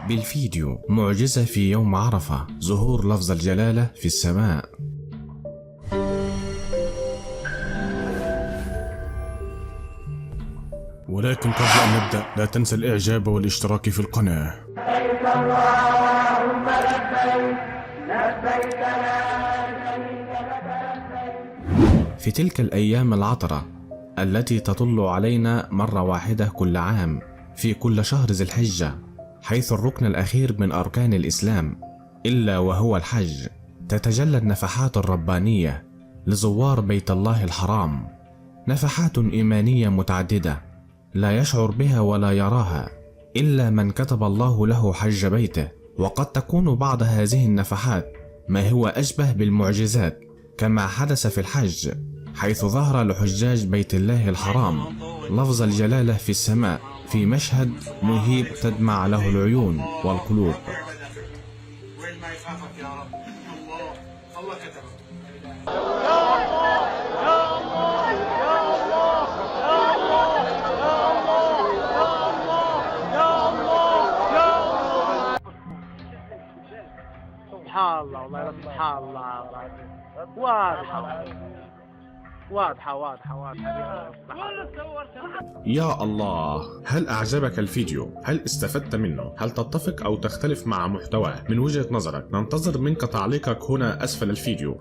بالفيديو معجزة في يوم عرفة، ظهور لفظ الجلالة في السماء. ولكن قبل أن نبدأ لا تنسى الإعجاب والاشتراك في القناة. لبيك اللهم لبيك لبيك لا شريك لك لبيك. في تلك الأيام العطرة التي تطل علينا مرة واحدة كل عام في كل شهر ذي الحجة، حيث الركن الأخير من أركان الإسلام إلا وهو الحج، تتجلى النفحات الربانية لزوار بيت الله الحرام، نفحات إيمانية متعددة لا يشعر بها ولا يراها إلا من كتب الله له حج بيته. وقد تكون بعض هذه النفحات ما هو أشبه بالمعجزات، كما حدث في الحج، حيث ظهر لحجاج بيت الله الحرام لفظ الجلالة في السماء في مشهد مهيب تدمع له العيون والقلوب. وين ما يخافك يا رب، الله كتبه. سبحان الله والله، سبحان الله، واضحة. يا الله، هل أعجبك الفيديو؟ هل استفدت منه؟ هل تتفق أو تختلف مع محتواه؟ من وجهة نظرك ننتظر منك تعليقك هنا أسفل الفيديو.